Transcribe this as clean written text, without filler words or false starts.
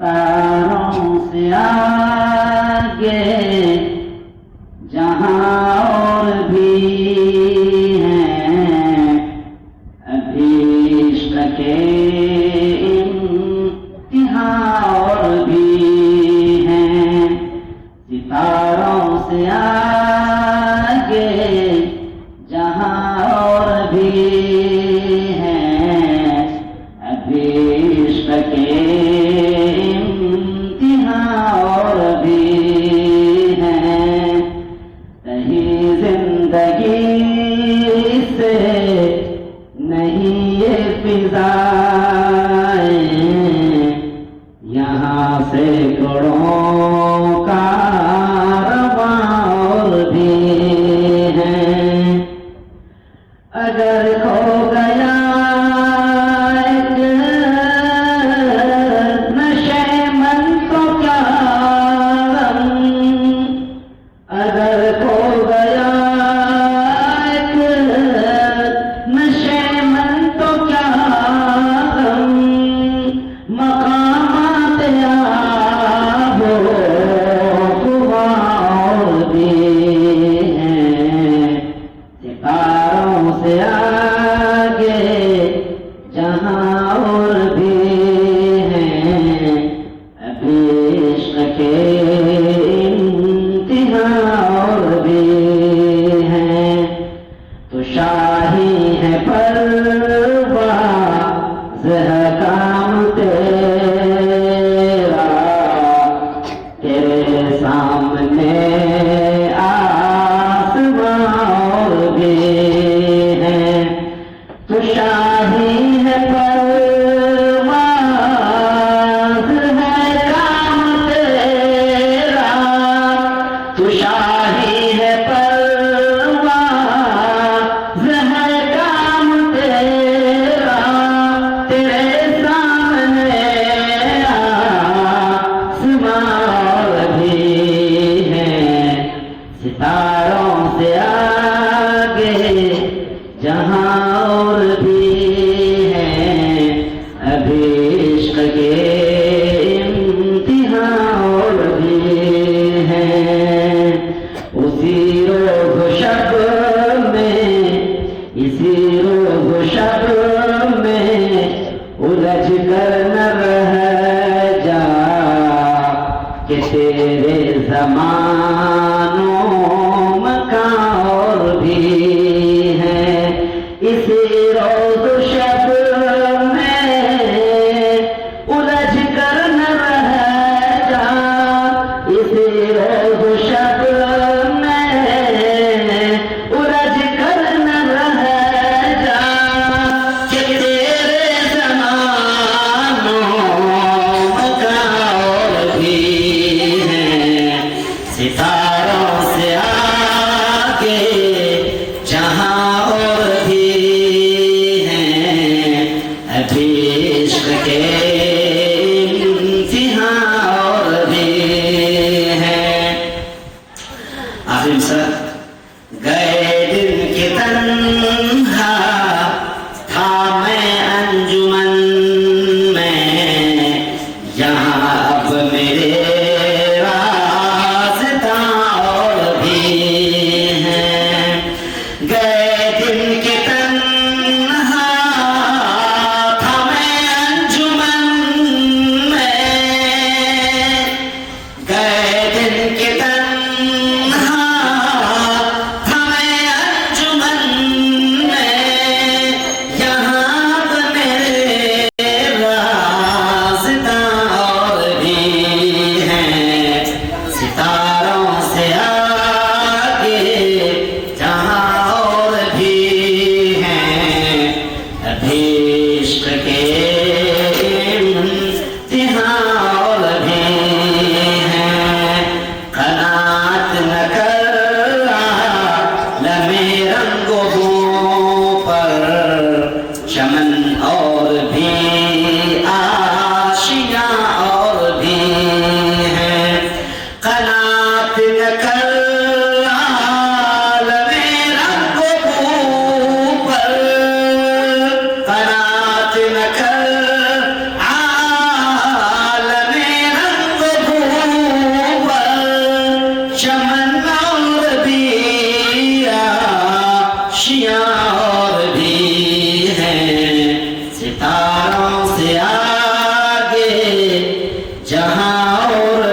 सितारों से आगे जहां और भी हैं अभीष्ट के इम्तिहान और भी हैं। सितारों से आगे जहां और भी हैं अभीष्ट के और भी हैं। नहीं जिंदगी से नहीं ये फिजाएं यहाँ से करोड़ों कारवां और भी हैं। अगर खो गया से आगे जहां और भी हैं अभीष्ट के इम्तिहान और भी हैं। तो शाही है परवाज़ है काम तेरा तेरे सामने शाही है परवाज़ है काम तेरा। तू शाही है परवाज़ है काम तेरा। तेरे सामने आसमां भी हैं। सितारों से आगे जहां और भी हैं अभीष्ट के इम्तिहान और भी हैं। उसी रोज़ शब में इसी रोज़ शब में उलझ कर न रह जा कि तेरे ज़मानों मकान और भी हैं। इसी रोज़ शब में उलझ कर न रह जा। इसी रोज़ शब में उलझ कर न रह जा कि तेरे ज़मानों का और भी हैं। सितारों से आगे जहां और भी अभीष्ट के इम्तिहान और भी हैं। आखिर सर गए दिन के तन्हा था मैं अंजुमन में यहाँ अब मेरे रास्ता और भी हैं। गए दिन के अभीष्ट के इम्तिहान और भी हैं। कनात न कर लमे रंगों पर चमन और भी आशियां और भी हैं। कनात न कर आलम पक्षियाँ और भी हैं, सितारों से आगे जहाँ और